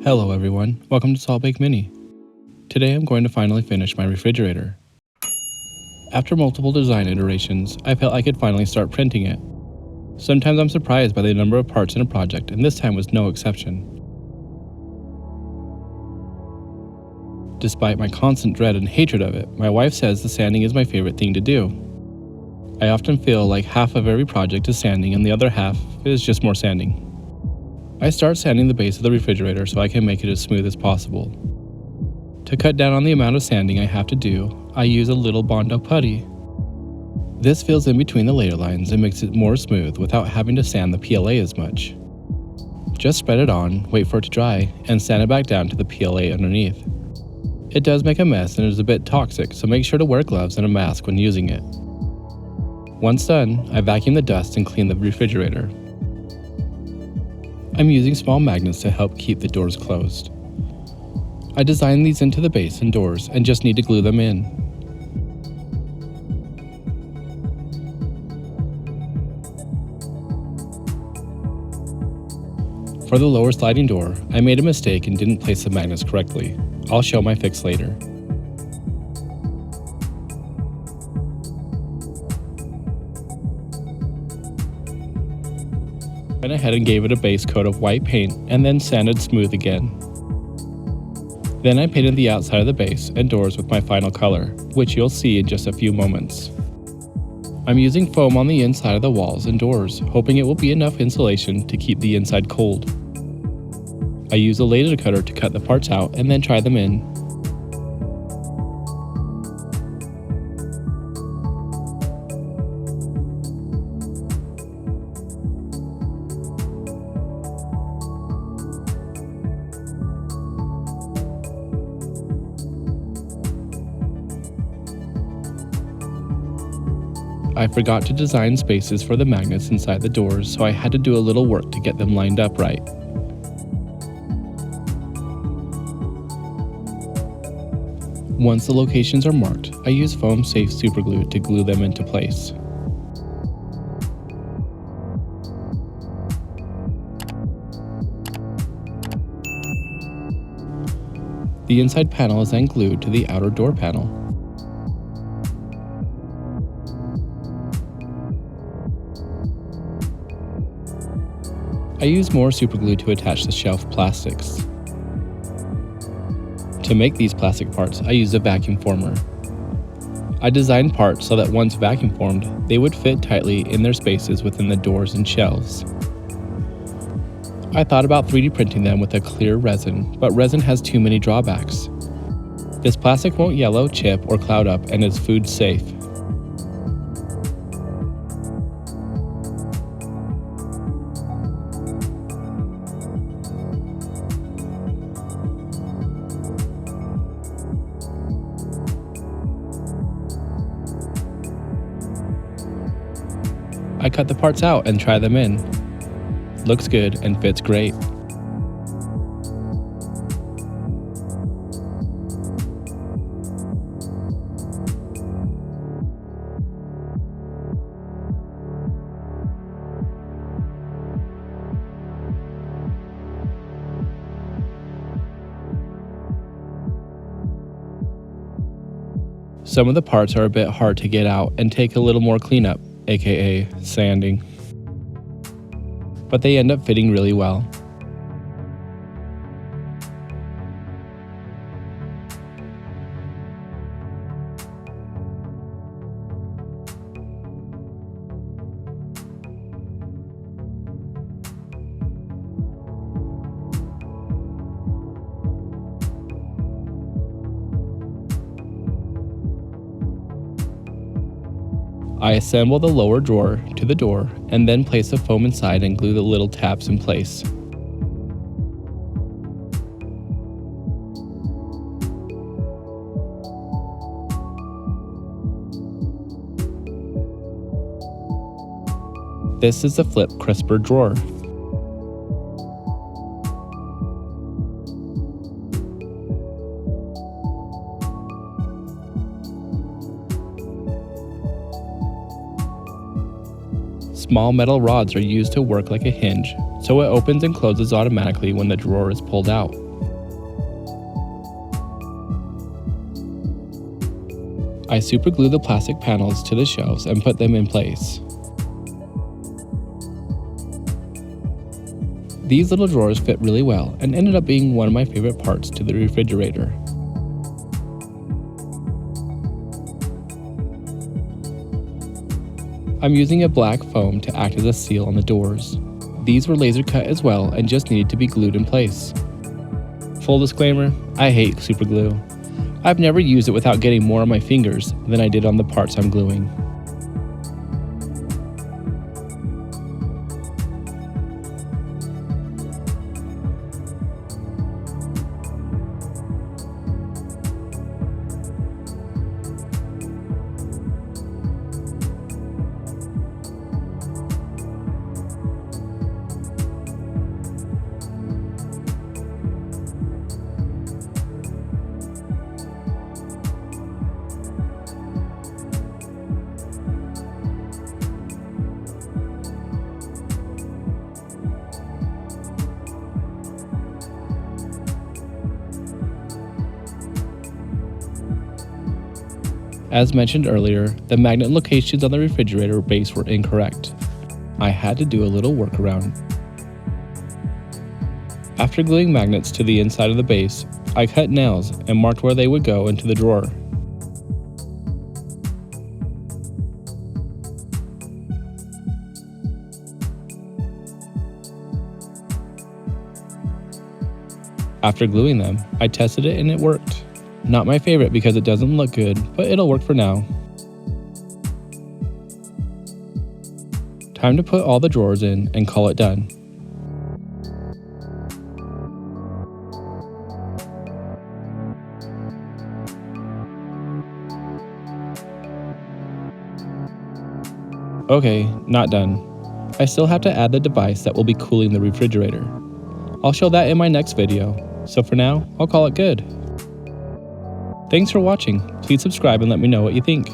Hello everyone, welcome to Salt Bake Mini. Today I'm going to finally finish my refrigerator. After multiple design iterations, I felt I could finally start printing it. Sometimes I'm surprised by the number of parts in a project, and this time was no exception. Despite my constant dread and hatred of it, my wife says the sanding is my favorite thing to do. I often feel like half of every project is sanding and the other half is just more sanding. I start sanding the base of the refrigerator so I can make it as smooth as possible. To cut down on the amount of sanding I have to do, I use a little Bondo putty. This fills in between the layer lines and makes it more smooth without having to sand the PLA as much. Just spread it on, wait for it to dry, and sand it back down to the PLA underneath. It does make a mess and is a bit toxic, so make sure to wear gloves and a mask when using it. Once done, I vacuum the dust and clean the refrigerator. I'm using small magnets to help keep the doors closed. I designed these into the base and doors and just need to glue them in. For the lower sliding door, I made a mistake and didn't place the magnets correctly. I'll show my fix later. Went ahead and gave it a base coat of white paint and then sanded smooth again. Then I painted the outside of the base and doors with my final color, which you'll see in just a few moments. I'm using foam on the inside of the walls and doors, hoping it will be enough insulation to keep the inside cold. I use a laser cutter to cut the parts out and then try them in. I forgot to design spaces for the magnets inside the doors, so I had to do a little work to get them lined up right. Once the locations are marked, I use foam safe superglue to glue them into place. The inside panel is then glued to the outer door panel. I use more superglue to attach the shelf plastics. To make these plastic parts, I used a vacuum former. I designed parts so that once vacuum formed, they would fit tightly in their spaces within the doors and shelves. I thought about 3D printing them with a clear resin, but resin has too many drawbacks. This plastic won't yellow, chip, or cloud up and is food safe. I cut the parts out and try them in. Looks good and fits great. Some of the parts are a bit hard to get out and take a little more cleanup, aka sanding. But they end up fitting really well. I assemble the lower drawer to the door and then place the foam inside and glue the little tabs in place. This is the flip crisper drawer. Small metal rods are used to work like a hinge, so it opens and closes automatically when the drawer is pulled out. I super glue the plastic panels to the shelves and put them in place. These little drawers fit really well and ended up being one of my favorite parts to the refrigerator. I'm using a black foam to act as a seal on the doors. These were laser cut as well and just needed to be glued in place. Full disclaimer, I hate super glue. I've never used it without getting more on my fingers than I did on the parts I'm gluing. As mentioned earlier, the magnet locations on the refrigerator base were incorrect. I had to do a little workaround. After gluing magnets to the inside of the base, I cut nails and marked where they would go into the drawer. After gluing them, I tested it and it worked. Not my favorite because it doesn't look good, but it'll work for now. Time to put all the drawers in and call it done. Okay, not done. I still have to add the device that will be cooling the refrigerator. I'll show that in my next video, so for now, I'll call it good. Thanks for watching. Please subscribe and let me know what you think.